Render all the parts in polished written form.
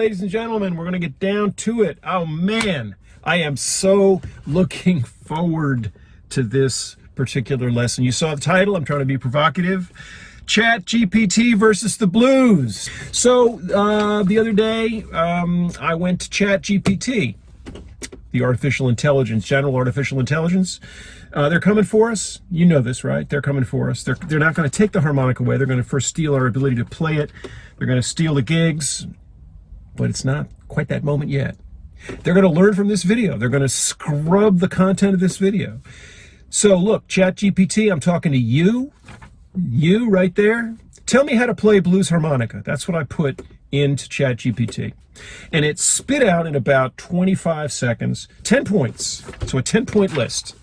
ladies and gentlemen. We're going to get down to it. Oh, man. I am so looking forward to this particular lesson. You saw the title. I'm trying to be provocative. ChatGPT versus the blues. So the other day, I went to ChatGPT, the artificial intelligence, general artificial intelligence. They're coming for us. You know this, right? They're coming for us. They're not going to take the harmonica away. They're going to first steal our ability to play it. They're going to steal the gigs. But it's not quite that moment yet. They're going to learn from this video. They're going to scrub the content of this video. So look, ChatGPT, I'm talking to you. You right there. Tell me how to play blues harmonica. That's what I put into ChatGPT. And it spit out in about 25 seconds, 10 points. So a 10-point list.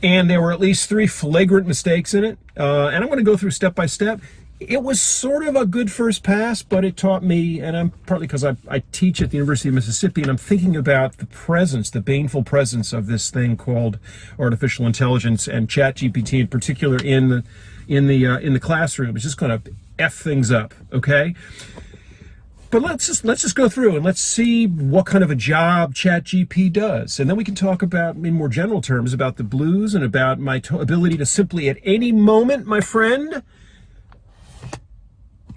And there were at least 3 flagrant mistakes in it. And I'm going to go through step by step. It was sort of a good first pass, but it taught me, and I'm partly because I teach at the University of Mississippi, and I'm thinking about the presence, the baneful presence of this thing called artificial intelligence, and ChatGPT in particular in the classroom. It's just going to F things up, okay? But let's just go through and let's see what kind of a job ChatGPT does. And then we can talk about, in more general terms, about the blues and about my ability to simply at any moment, my friend,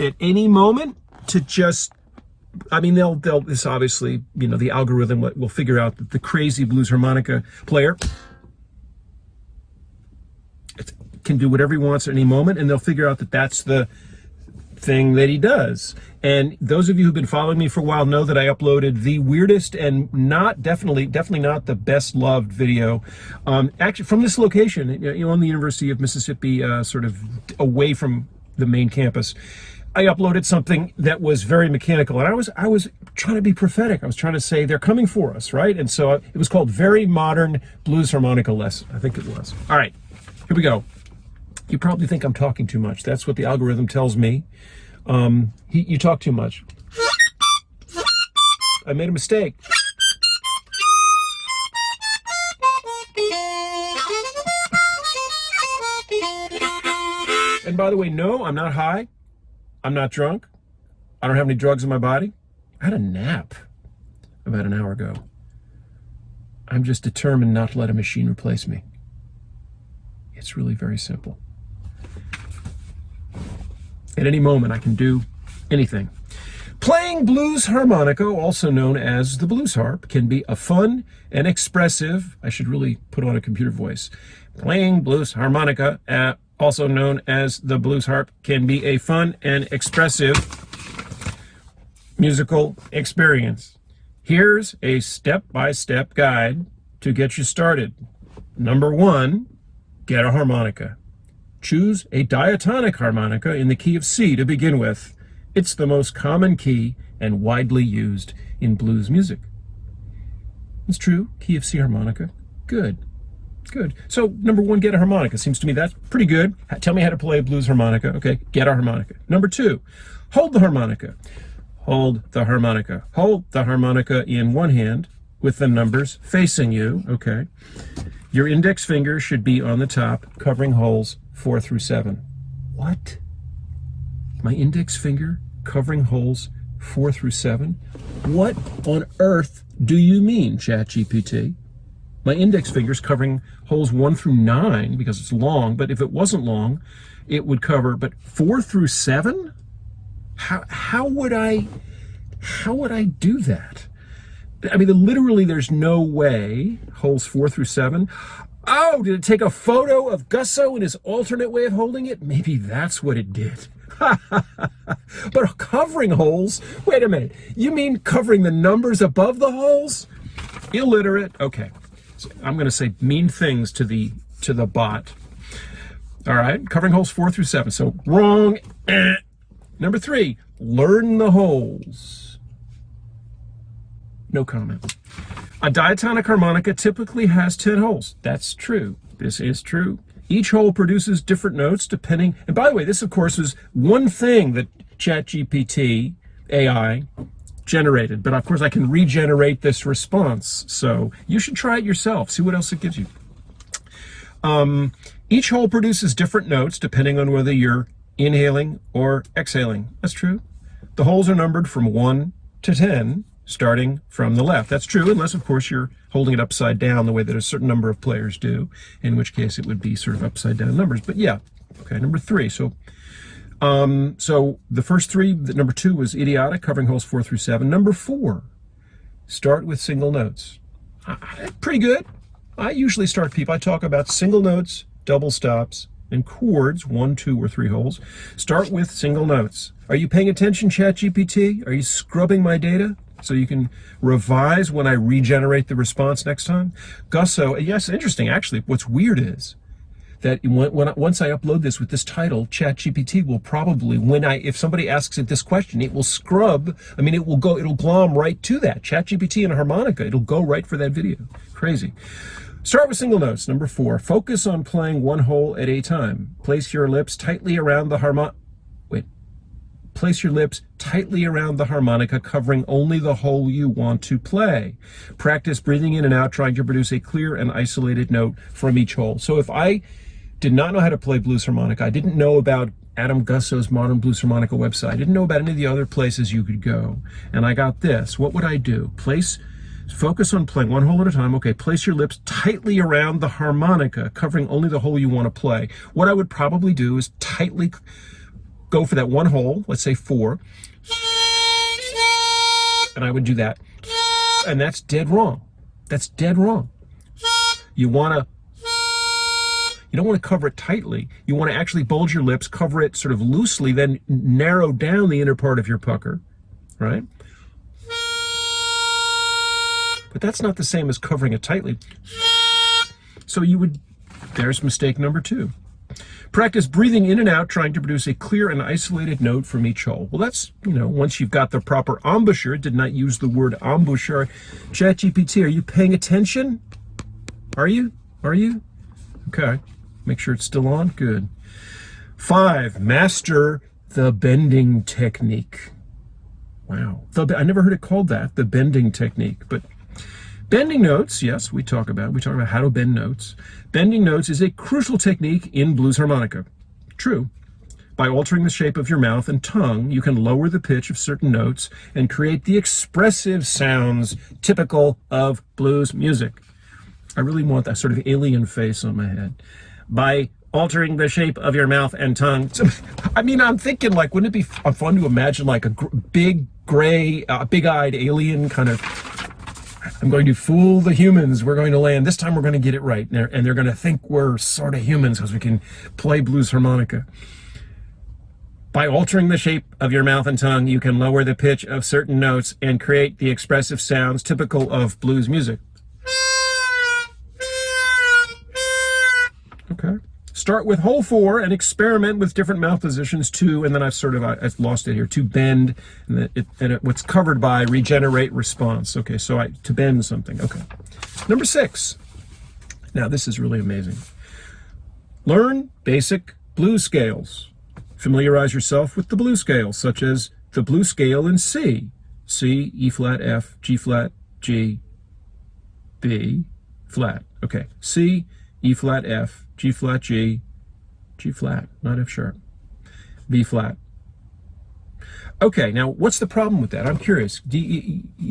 at any moment to just, I mean, they'll this obviously, you know, the algorithm will figure out that the crazy blues harmonica player can do whatever he wants at any moment, and they'll figure out that that's the thing that he does. And those of you who've been following me for a while know that I uploaded the weirdest and definitely not the best loved video, actually from this location, you know, on the University of Mississippi, sort of away from the main campus. I uploaded something that was very mechanical, and I was trying to be prophetic. I was trying to say they're coming for us, right? And so it was called Very Modern Blues Harmonica Lesson. I think it was. All right, here we go. You probably think I'm talking too much. That's what the algorithm tells me. You talk too much. I made a mistake. And by the way, no, I'm not high. I'm not drunk. I don't have any drugs in my body. I had a nap about an hour ago. I'm just determined not to let a machine replace me. It's really very simple. At any moment, I can do anything. Playing blues harmonica, also known as the blues harp, can be a fun and expressive, I should really put on a computer voice. Playing blues harmonica, also known as the blues harp, can be a fun and expressive musical experience. Here's a step-by-step guide to get you started. Number 1, get a harmonica. Choose a diatonic harmonica in the key of C to begin with. It's the most common key and widely used in blues music. It's true, key of C harmonica. Good. Good. So, number 1, get a harmonica. Seems to me that's pretty good. Tell me how to play a blues harmonica. Okay, get a harmonica. Number 2, hold the harmonica. Hold the harmonica. Hold the harmonica in one hand with the numbers facing you. Okay. Your index finger should be on the top, covering holes 4 through 7. What? My index finger covering holes 4 through 7? What on earth do you mean, ChatGPT? My index finger's covering holes 1 through 9 because it's long, but if it wasn't long, it would cover, but 4 through 7? How would I do that? I mean, literally there's no way, holes 4 through 7. Oh, did it take a photo of Gussow and his alternate way of holding it? Maybe that's what it did. But covering holes, wait a minute, you mean covering the numbers above the holes? Illiterate. Okay, so I'm going to say mean things to the bot. All right, covering holes 4 through 7. So wrong. Number 3, learn the holes. No comment. A diatonic harmonica typically has 10 holes. That's true. This is true. Each hole produces different notes depending, and by the way, this of course is one thing that ChatGPT AI generated, but of course I can regenerate this response. So you should try it yourself. See what else it gives you. Each hole produces different notes depending on whether you're inhaling or exhaling. That's true. The holes are numbered from 1 to 10 starting from the left. That's true, unless, of course, you're holding it upside down the way that a certain number of players do, in which case it would be sort of upside down numbers. But yeah, okay, number 3. So the first 3, number 2 was idiotic, covering holes 4 through 7. Number 4, start with single notes. Pretty good. I usually start people, I talk about single notes, double stops, and chords, 1, 2, or 3 holes. Start with single notes. Are you paying attention, ChatGPT? Are you scrubbing my data so you can revise when I regenerate the response next time? Gussow, yes, interesting. Actually, what's weird is that once I upload this with this title, ChatGPT will probably, if somebody asks it this question, it will scrub. I mean, it'll glom right to that. ChatGPT and Harmonica, it'll go right for that video. Crazy. Start with single notes. Number 4, focus on playing one hole at a time. Place your lips tightly around the harmonica, covering only the hole you want to play. Practice breathing in and out, trying to produce a clear and isolated note from each hole. So if I did not know how to play blues harmonica, I didn't know about Adam Gussow's Modern Blues Harmonica website, I didn't know about any of the other places you could go, and I got this, what would I do? Focus on playing one hole at a time. Okay, place your lips tightly around the harmonica, covering only the hole you want to play. What I would probably do is tightly go for that one hole, let's say 4, and I would do that. And that's dead wrong. That's dead wrong. You don't want to cover it tightly. You want to actually bulge your lips, cover it sort of loosely, then narrow down the inner part of your pucker, right? But that's not the same as covering it tightly. So there's mistake number 2. Practice breathing in and out, trying to produce a clear and isolated note from each hole. Well, that's, once you've got the proper embouchure, did not use the word embouchure. ChatGPT, are you paying attention? Are you? Okay. Make sure it's still on. Good. 5, master the bending technique. Wow. I never heard it called that, the bending technique, but bending notes, yes, we talk about how to bend notes. Bending notes is a crucial technique in blues harmonica. True. By altering the shape of your mouth and tongue, you can lower the pitch of certain notes and create the expressive sounds typical of blues music. I really want that sort of alien face on my head. By altering the shape of your mouth and tongue. I mean, I'm thinking, like, wouldn't it be fun to imagine like a big, gray, big-eyed alien kind of, I'm going to fool the humans. We're going to land. This time we're going to get it right. And they're going to think we're sort of humans because we can play blues harmonica. By altering the shape of your mouth and tongue, you can lower the pitch of certain notes and create the expressive sounds typical of blues music. Okay. Start with hole 4 and experiment with different mouth positions too, and then I've lost it here, to bend, and what's covered by regenerate response. Okay, so to bend something. Okay. Number 6. Now this is really amazing. Learn basic blues scales. Familiarize yourself with the blues scales, such as the blues scale in C. C, E flat, F, G flat, G, B, flat. Okay, C, E flat, F, G flat, G, G flat, not F sharp, B flat. Okay, now what's the problem with that? I'm curious.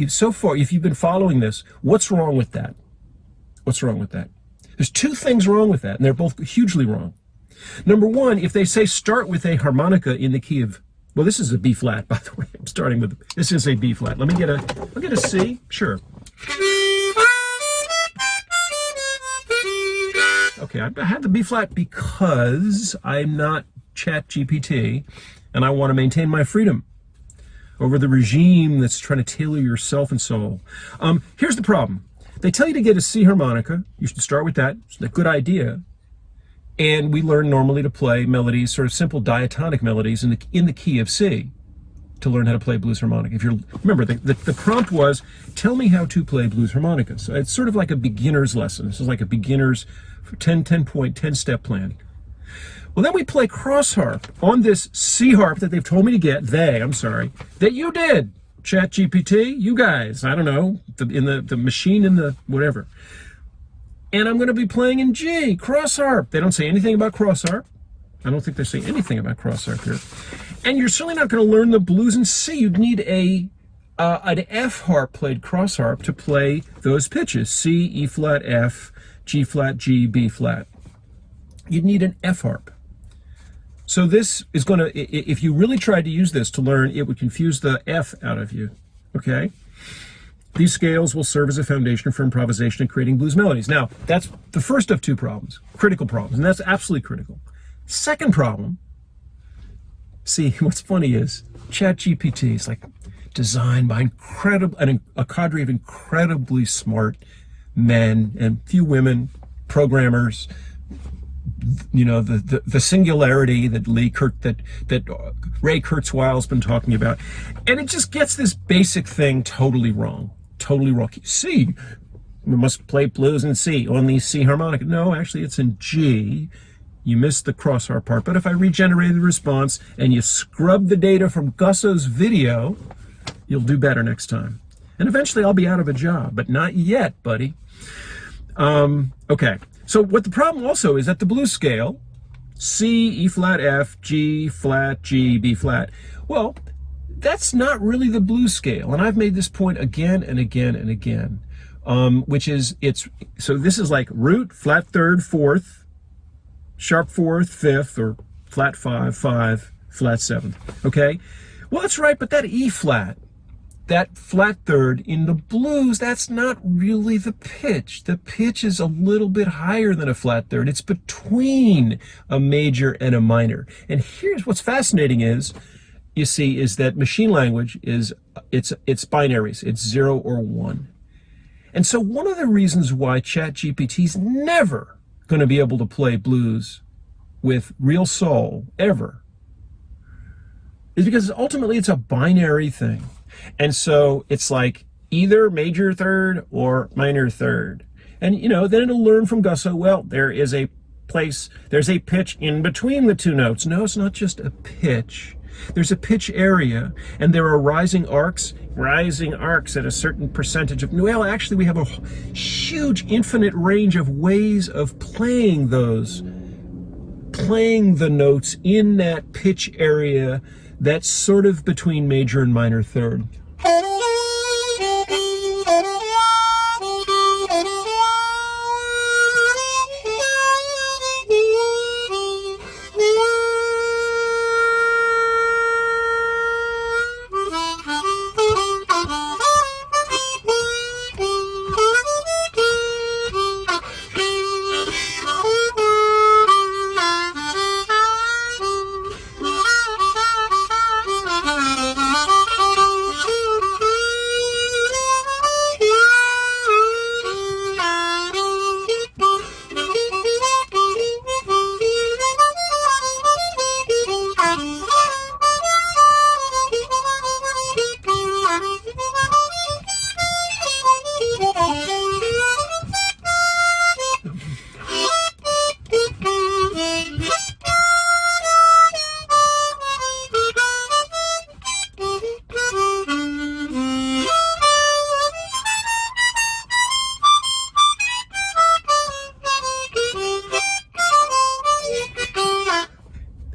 So far, if you've been following this, what's wrong with that? What's wrong with that? There's 2 things wrong with that, and they're both hugely wrong. Number 1, if they say start with a harmonica in the key of, well, this is a B flat, by the way. I'm starting with, this is a B flat. I'll get a C, sure. Okay, I had the B flat because I'm not ChatGPT and I want to maintain my freedom over the regime that's trying to tailor your self and soul. Here's the problem. They tell you to get a C harmonica. You should start with that. It's a good idea. And we learn normally to play melodies, sort of simple diatonic melodies in the key of C to learn how to play blues harmonica. Remember, the prompt was, tell me how to play blues harmonica. So it's sort of like a beginner's lesson. This is like a beginner's 10-step plan. Well, then we play cross harp on this C harp that they've told me to get, that you did, ChatGPT, you guys, I don't know, the machine in the whatever. And I'm going to be playing in G, cross harp. They don't say anything about cross harp. I don't think they say anything about cross harp here. And you're certainly not going to learn the blues in C. You'd need a An F harp played cross harp to play those pitches: C, E flat, F, G flat, G, B flat. You'd need an F harp. So this is going to, if you really tried to use this to learn, it would confuse the F out of you, okay? These scales will serve as a foundation for improvisation and creating blues melodies. Now, that's the first of two problems, critical problems, and that's absolutely critical. Second problem, see, what's funny is ChatGPT is like designed by a cadre of incredibly smart men and few women, programmers, you know, the singularity that Ray Kurzweil's been talking about, and it just gets this basic thing totally wrong. C, we must play blues in C on the C harmonica. No, actually, it's in G. You missed the crossharp part. But if I regenerated the response and you scrub the data from Gussow's video, you'll do better next time. And eventually, I'll be out of a job, but not yet, buddy. Okay. So what the problem also is that the blues scale, C, E flat, F, G flat, G, B flat, well, that's not really the blues scale. And I've made this point again and again and again, which is, so this is like root, flat third, fourth, sharp fourth, fifth, or flat five, five, flat seventh, okay? Well, that's right, but that E flat, that flat third in the blues, that's not really the pitch. The pitch is a little bit higher than a flat third. It's between a major and a minor. And here's what's fascinating is, you see, is that machine language is, it's binaries. It's 0 or 1. And so one of the reasons why ChatGPT is never going to be able to play blues with real soul, ever, is because ultimately it's a binary thing. And so it's like either major third or minor third. And, you know, then it'll learn from Gussow, well, there's a pitch in between the two notes. No, it's not just a pitch. There's a pitch area, and there are rising arcs at a certain percentage of, well, actually we have a huge infinite range of ways of playing the notes in that pitch area that's sort of between major and minor third.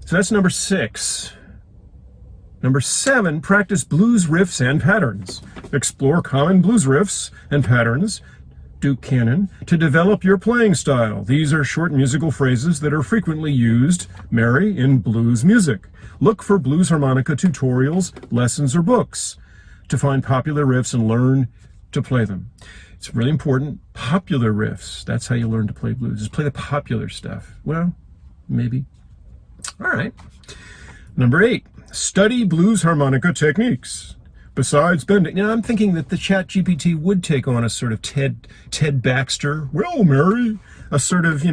So that's number 6. Number 7, practice blues riffs and patterns. Explore common blues riffs and patterns, Duke Cannon, to develop your playing style. These are short musical phrases that are frequently used, Mary, in blues music. Look for blues harmonica tutorials, lessons, or books to find popular riffs and learn to play them. It's really important. Popular riffs. That's how you learn to play blues. Just play the popular stuff. Well, maybe. All right. Number 8, study blues harmonica techniques. Besides bending, now I'm thinking that the ChatGPT would take on a sort of Ted Baxter, well, Mary, a sort of,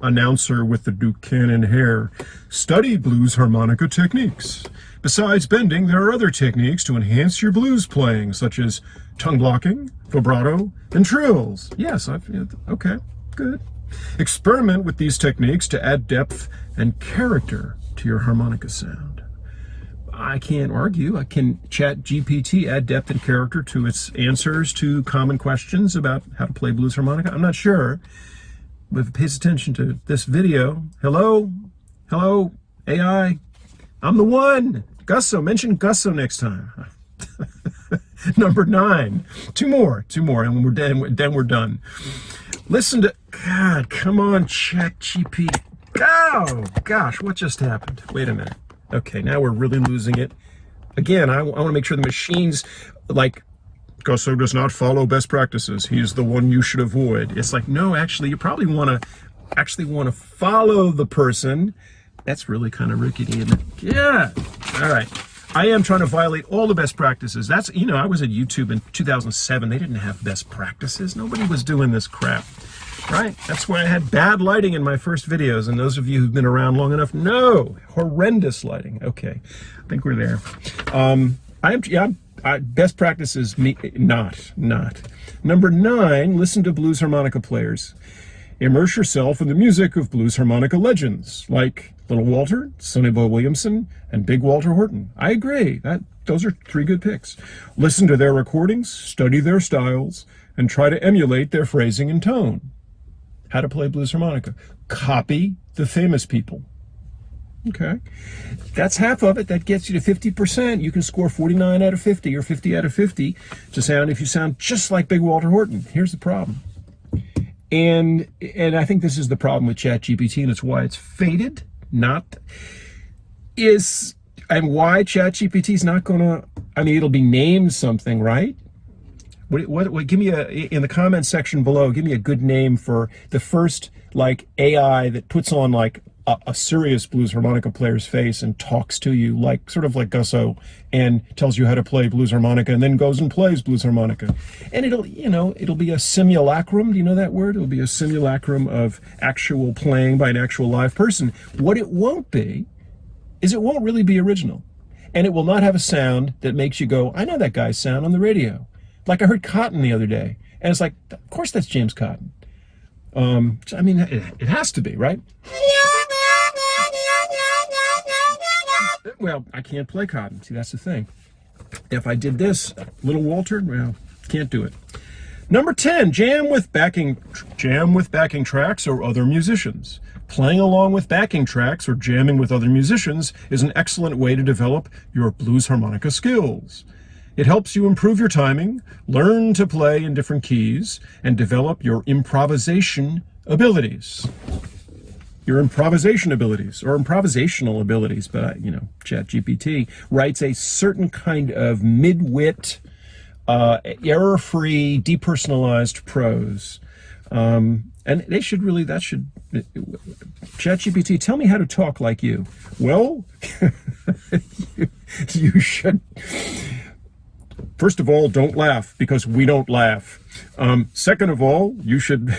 announcer with the Duke Cannon hair. Study blues harmonica techniques. Besides bending, there are other techniques to enhance your blues playing, such as tongue blocking, vibrato, and trills. Yes, okay, good. Experiment with these techniques to add depth and character to your harmonica sound. I can't argue. Can ChatGPT add depth and character to its answers to common questions about how to play blues harmonica? I'm not sure. But if it pays attention to this video, hello, AI, I'm the one. Gussow, mention Gussow next time. Number 9. Two more, and we're done. Listen to, God, come on, ChatGPT. Oh, gosh, what just happened? Wait a minute. Okay, now we're really losing it. Again, I want to make sure the machine's like, Gussow does not follow best practices. He's the one you should avoid. It's like, no, actually, you probably want to follow the person. That's really kind of rickety, isn't it? Yeah. All right. I am trying to violate all the best practices. That's, I was at YouTube in 2007. They didn't have best practices. Nobody was doing this crap, right? That's why I had bad lighting in my first videos. And those of you who've been around long enough know horrendous lighting. Okay, I think we're there. Best practices, not. Number 9, listen to blues harmonica players. Immerse yourself in the music of blues harmonica legends like Little Walter, Sonny Boy Williamson, and Big Walter Horton. I agree. Those are 3 good picks. Listen to their recordings, study their styles, and try to emulate their phrasing and tone. How to play blues harmonica. Copy the famous people. Okay. That's half of it. That gets you to 50%. You can score 49 out of 50 or 50 out of 50 if you sound just like Big Walter Horton. Here's the problem. And I think this is the problem with ChatGPT, and it's why it's faded. And why ChatGPT is not going to, it'll be named something, right? What give me in the comment section below, give me a good name for the first AI that puts on a serious blues harmonica player's face and talks to you sort of like Gussow, and tells you how to play blues harmonica, and then goes and plays blues harmonica. And it'll be a simulacrum. Do you know that word? It'll be a simulacrum of actual playing by an actual live person. What it won't be is it won't really be original. And it will not have a sound that makes you go, I know that guy's sound on the radio. Like I heard Cotton the other day, and it's like, of course that's James Cotton. It has to be, right? Well, I can't play Cotton. See, that's the thing. If I did this, Little Walter, well, can't do it. Number 10, jam with backing tracks or other musicians. Playing along with backing tracks or jamming with other musicians is an excellent way to develop your blues harmonica skills. It helps you improve your timing, learn to play in different keys, and develop your improvisation abilities. Or improvisational abilities, but ChatGPT writes a certain kind of mid-wit, error-free, depersonalized prose. And ChatGPT, tell me how to talk like you. Well, you should, first of all, don't laugh, because we don't laugh. Second of all, you should,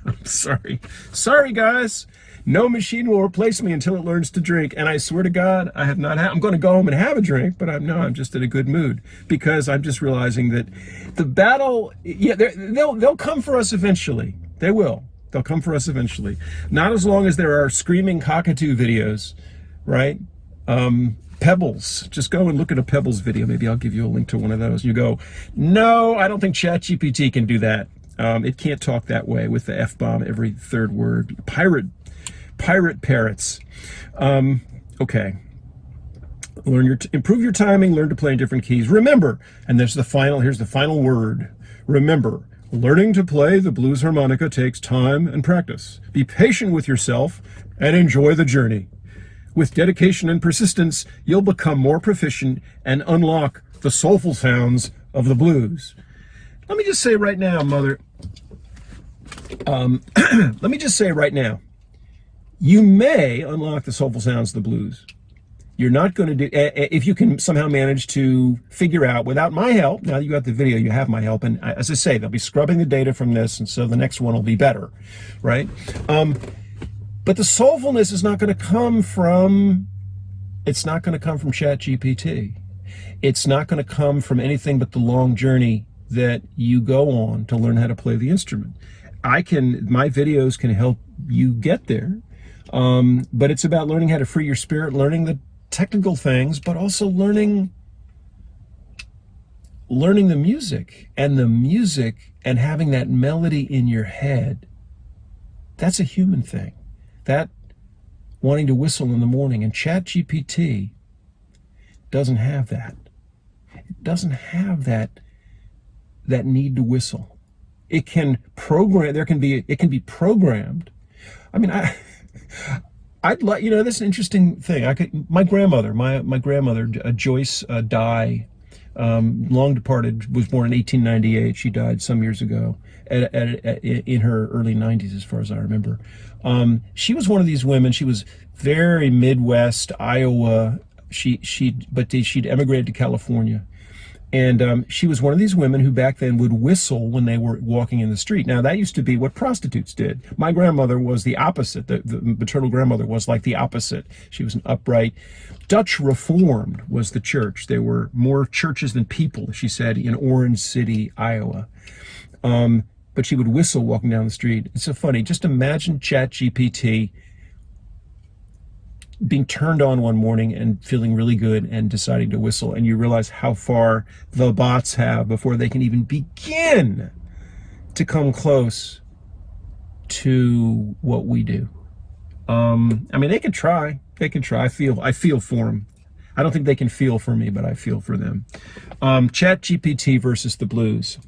I'm sorry guys, no machine will replace me until it learns to drink. And I swear to God, I have not I'm going to go home and have a drink, but I'm just in a good mood, because I'm just realizing that the battle, they'll come for us eventually. They will. They'll come for us eventually. Not as long as there are screaming cockatoo videos, right? Pebbles. Just go and look at a Pebbles video. Maybe I'll give you a link to one of those. You go, no, I don't think ChatGPT can do that. It can't talk that way with the F-bomb every third word. Pirate parrots. Okay. Improve your timing, learn to play in different keys. Remember, and here's the final word. Remember, learning to play the blues harmonica takes time and practice. Be patient with yourself and enjoy the journey. With dedication and persistence, you'll become more proficient and unlock the soulful sounds of the blues. Let me just say right now, let me just say right now, you may unlock the soulful sounds of the blues. You're not going to do, if you can somehow manage to figure out, without my help, now that you got the video, you have my help, and as I say, they'll be scrubbing the data from this, and so the next one will be better, right? But the soulfulness is not going to come from, ChatGPT. It's not going to come from anything but the long journey that you go on to learn how to play the instrument. My videos can help you get there, but it's about learning how to free your spirit, learning the technical things, but also learning the music and having that melody in your head. That's a human thing. That wanting to whistle in the morning, and ChatGPT doesn't have that. it doesn't have that need to whistle. It can program. It can be programmed. I mean, I'd like, this is an interesting thing. My grandmother, Joyce Dye, long departed, was born in 1898. She died some years ago, in her early 90s, as far as I remember. She was one of these women. She was very Midwest, Iowa. But she'd emigrated to California. And she was one of these women who back then would whistle when they were walking in the street. Now, that used to be what prostitutes did. My grandmother was the opposite. The maternal grandmother was like the opposite. She was an upright. Dutch Reformed was the church. There were more churches than people, she said, in Orange City, Iowa. But she would whistle walking down the street. It's so funny. Just imagine ChatGPT being turned on one morning and feeling really good and deciding to whistle, and you realize how far the bots have before they can even begin to come close to what we do. I mean, they can try. I feel for them. I don't think they can feel for me, but I feel for them. ChatGPT versus the blues.